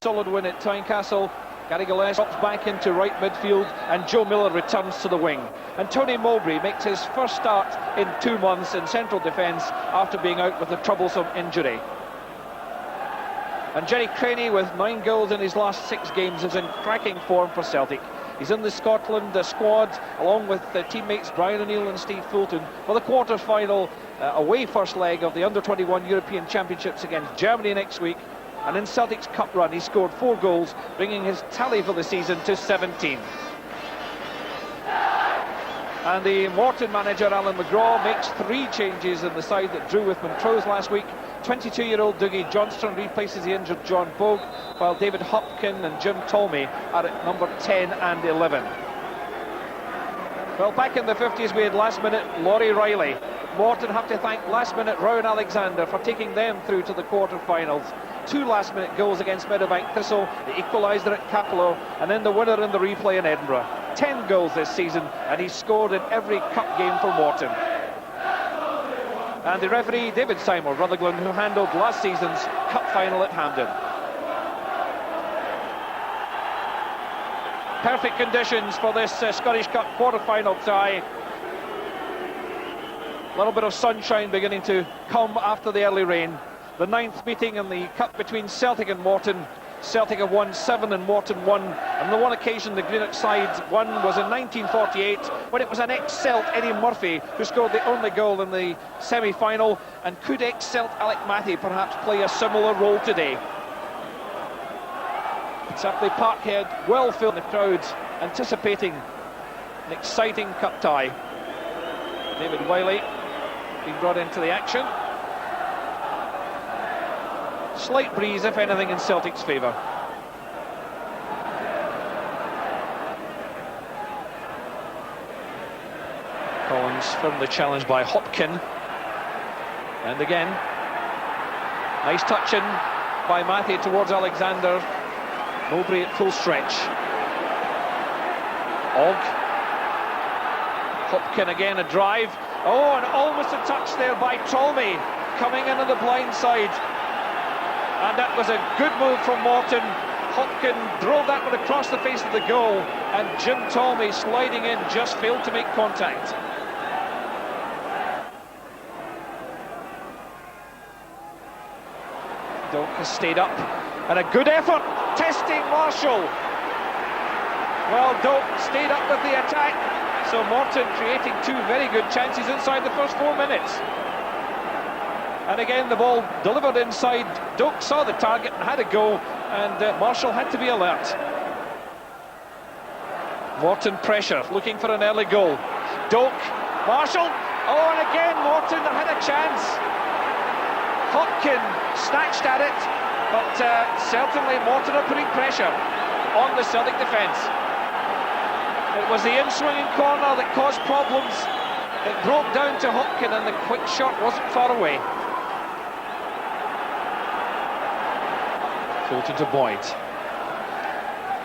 solid win at Tynecastle. Gary Gillespie drops back into right midfield, and Joe Miller returns to the wing. And Tony Mowbray makes his first start in 2 months in central defence after being out with a troublesome injury. And Jerry Craney, with 9 goals in his last 6 games, is in cracking form for Celtic. He's in the Scotland squad, along with teammates Brian O'Neill and Steve Fulton, for the quarter-final away first leg of the Under-21 European Championships against Germany next week. And in Celtic's cup run, he scored 4 goals, bringing his tally for the season to 17. And the Morton manager, Alan McGraw, makes 3 changes in the side that drew with Montrose last week. 22-year-old Dougie Johnston replaces the injured John Bogue, while David Hopkin and Jim Tolmie are at number 10 and 11. Well, back in the 50s, we had last-minute Laurie Riley. Morton have to thank last-minute Rowan Alexander for taking them through to the quarter-finals. 2 last-minute goals against Meadowbank Thistle, the equaliser at Capello, and then the winner in the replay in Edinburgh. 10 goals this season, and he's scored in every cup game for Morton. And the referee, David Seymour Rutherglen, who handled last season's cup final at Hampden. Perfect conditions for this Scottish Cup quarter-final tie. A little bit of sunshine beginning to come after the early rain. The 9th meeting in the cup between Celtic and Morton. Celtic have won 7 and Morton 1. On the one occasion the Greenock side won was in 1948, when it was an ex-Celt, Eddie Murphy, who scored the only goal in the semi-final. And could ex-Celt Alec Matty perhaps play a similar role today? Certainly Parkhead well filled, the crowd anticipating an exciting cup tie. David Wiley being brought into the action. Slight breeze, if anything, in Celtic's favour. Collins firmly challenged by Hopkin. And again, nice touch in by Matthew towards Alexander. Mowbray at full stretch. Og. Hopkin again, a drive. Oh, and almost a touch there by Tolmie, coming in on the blind side. And that was a good move from Morton. Hopkin drove that one across the face of the goal, and Jim Tolmie, sliding in, just failed to make contact. Doak has stayed up, and a good effort, testing Marshall. Well, Doak stayed up with the attack, so Morton creating 2 very good chances inside the first 4 minutes. And again, the ball delivered inside. Doak saw the target and had a go, and Marshall had to be alert. Morton pressure, looking for an early goal. Doak, Marshall, oh, and again Morton had a chance. Hopkin snatched at it, but certainly Morton are putting pressure on the Celtic defence. It was the in-swinging corner that caused problems. It broke down to Hopkin, and the quick shot wasn't far away. Fulton to Boyd.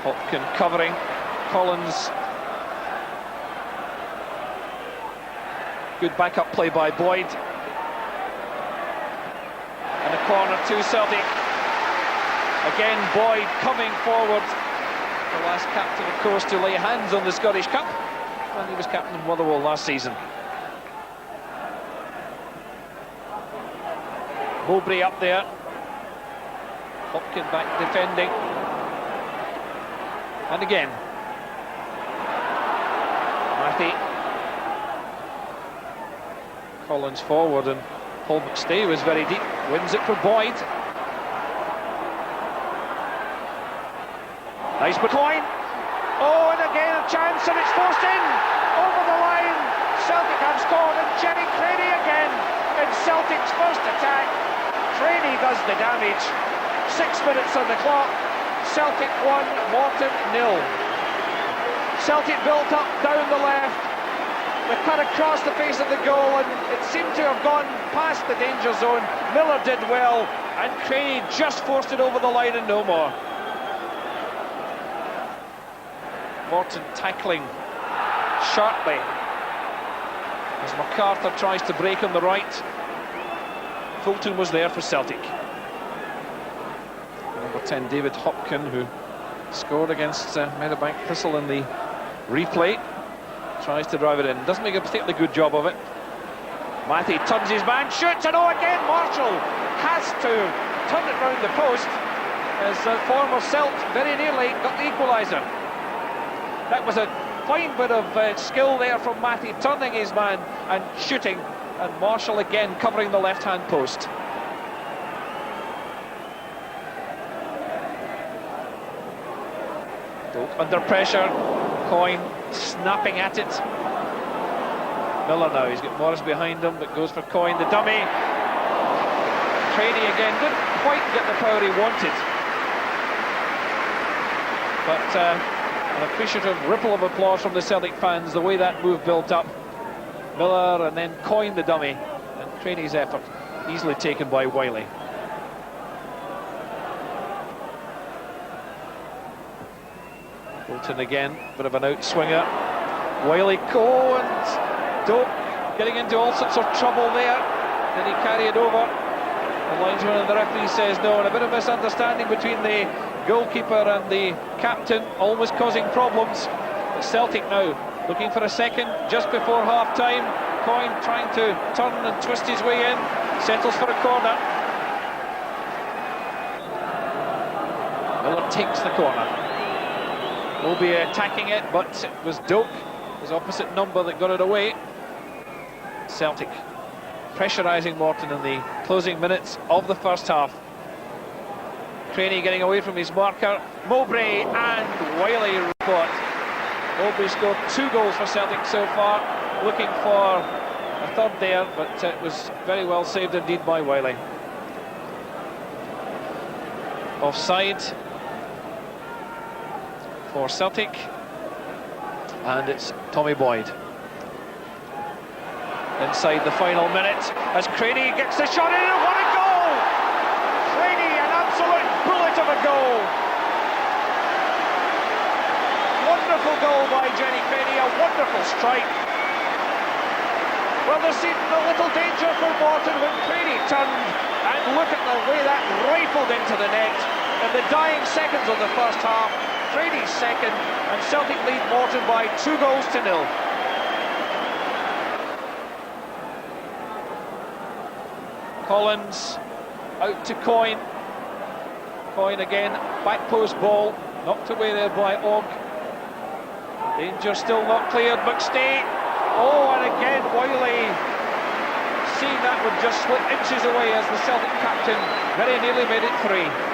Hopkin covering. Collins. Good backup play by Boyd. And a corner to Celtic. Again, Boyd coming forward. The last captain, of course, to lay hands on the Scottish Cup. And he was captain of Motherwell last season. Mowbray up there. Hopkin back defending. And again. Matty. Collins forward, and Paul McStay was very deep. Wins it for Boyd. Nice McCoy. Oh, and again a chance, and it's forced in. Over the line. Celtic have scored, and Jerry Craney again in Celtic's first attack. Craney does the damage. 6 minutes on the clock. Celtic 1, Morton 0. Celtic built up down the left. They cut across the face of the goal, and it seemed to have gone past the danger zone. Miller did well, and Craney just forced it over the line and no more. Morton tackling sharply as MacArthur tries to break on the right. Fulton was there for Celtic. Number number 10, David Hopkin, who scored against Meadowbank Thistle in the replay. Tries to drive it in, doesn't make a particularly good job of it. Matty turns his man, shoots, and again Marshall has to turn it round the post as former Celt very nearly got the equaliser. That was a fine bit of skill there from Matty, turning his man and shooting, and Marshall again covering the left-hand post. Under pressure, Coyne snapping at it. Miller now, he's got Morris behind him, but goes for Coyne, the dummy. Craney again, didn't quite get the power he wanted. But an appreciative ripple of applause from the Celtic fans, the way that move built up. Miller and then Coyne the dummy, and Craney's effort easily taken by Wiley. Morton again, bit of an outswinger. Wiley, and Doak getting into all sorts of trouble there. Did he carry it over? The linesman and the referee says no, and a bit of misunderstanding between the goalkeeper and the captain, always causing problems. But Celtic now looking for a second just before half-time. Coyne trying to turn and twist his way in, settles for a corner. Miller takes the corner. Will be attacking it, but it was Doak, his opposite number, that got it away. Celtic pressurising Morton in the closing minutes of the first half. Craney getting away from his marker. Mowbray and Wiley report. Mowbray scored 2 goals for Celtic so far, looking for a third there, but it was very well saved indeed by Wiley. Offside for Celtic, and it's Tommy Boyd. Inside the final minute, as Craney gets the shot in, and what a goal! Craney, an absolute bullet of a goal. Wonderful goal by Jenny Craney, a wonderful strike. Well, there seemed a little danger for Morton when Craney turned, and look at the way that rifled into the net in the dying seconds of the first half. Craney's second, and Celtic lead Morton by 2 goals to 0. Collins out to Coyne. Coyne again, back post ball, knocked away there by Ogg. Danger still not cleared, McStay. Oh, and again Wiley, seeing that would just slip inches away as the Celtic captain very nearly made it 3.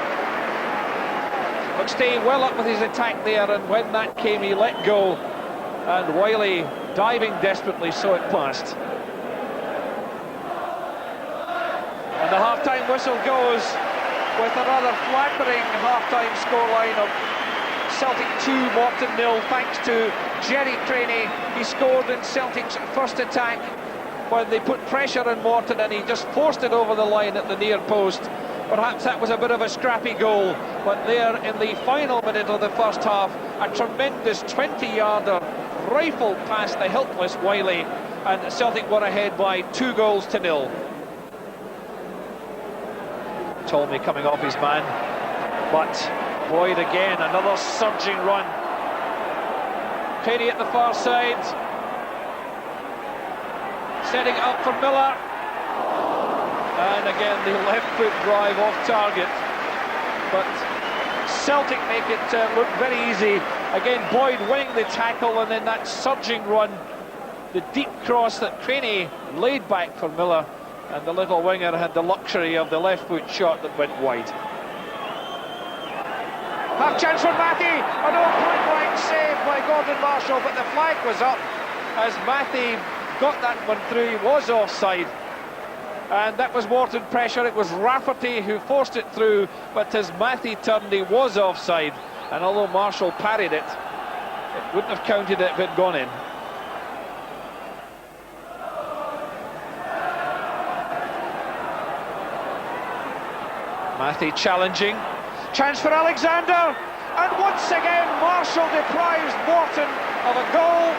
McStay well up with his attack there, and when that came he let go, and Wiley diving desperately saw it past. And the half-time whistle goes with a rather flattering half-time scoreline of Celtic 2, Morton 0, thanks to Jerry Craney. He scored in Celtic's first attack when they put pressure on Morton, and he just forced it over the line at the near post. Perhaps that was a bit of a scrappy goal, but there in the final minute of the first half, a tremendous 20-yarder rifled past the helpless Wiley, and Celtic were ahead by 2 goals to 0. Tolmie coming off his man, but Boyd again, another surging run. Craney at the far side, setting it up for Miller. And again, the left foot drive off target. But Celtic make it look very easy. Again, Boyd winning the tackle, and then that surging run. The deep cross that Craney laid back for Miller. And the little winger had the luxury of the left foot shot that went wide. Half chance for Matty. An point blank save by Gordon Marshall, but the flag was up as Matty got that one through. He was offside. And that was Morton pressure. It was Rafferty who forced it through, but as Matty turned, he was offside. And although Marshall parried it, it wouldn't have counted it if it had gone in. Matty challenging. Chance for Alexander. And once again, Marshall deprives Morton of a goal.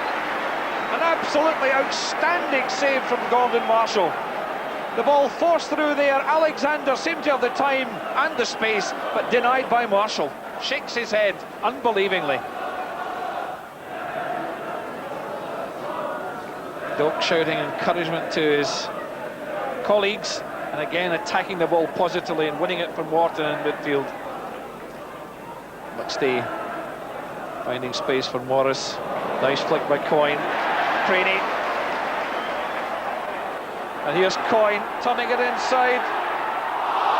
An absolutely outstanding save from Gordon Marshall. The ball forced through there. Alexander seemed to have the time and the space, but denied by Marshall. Shakes his head unbelievingly. Doak shouting encouragement to his colleagues, and again attacking the ball positively and winning it from Morton in midfield. McStay finding space for Morris. Nice flick by Coyne. Craney. And here's Coyne turning it inside.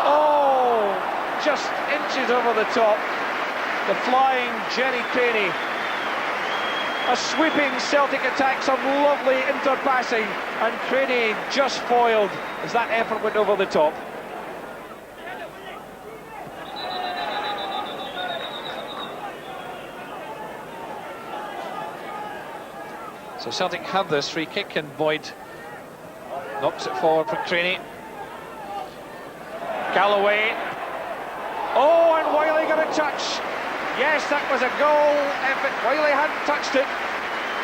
Oh, just inches over the top. The flying Jerry Craney. A sweeping Celtic attack, some lovely interpassing, and Craney just foiled as that effort went over the top. So Celtic have this free kick, and Boyd knocks it forward for Craney. Galloway. Oh, and Wiley got a touch. Yes, that was a goal if Wiley hadn't touched it.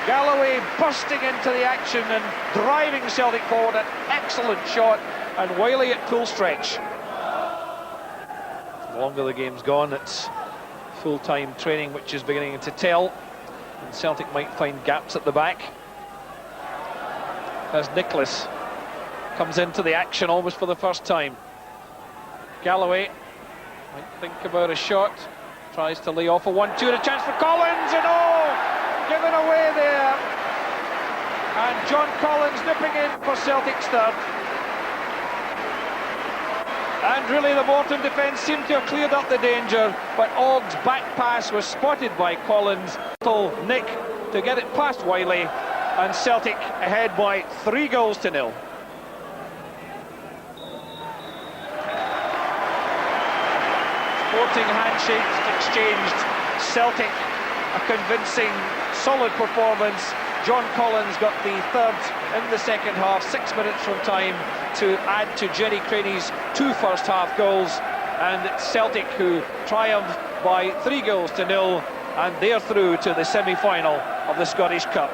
Galloway bursting into the action and driving Celtic forward. An excellent shot, and Wiley at full stretch. The longer the game's gone, it's full-time training which is beginning to tell, and Celtic might find gaps at the back. As Nicholas comes into the action almost for the first time. Galloway might think about a shot, tries to lay off a 1-2, and a chance for Collins, and oh, given away there. And John Collins nipping in for Celtic's third. And really the Morton defence seemed to have cleared up the danger, but Ogg's back pass was spotted by Collins. Nick to get it past Wiley, and Celtic ahead by 3-0. Sporting handshakes exchanged. Celtic, a convincing, solid performance. John Collins got the third in the second half, 6 minutes from time to add to Jerry Craney's 2 first-half goals. And it's Celtic who triumphed by 3-0, and they're through to the semi-final of the Scottish Cup.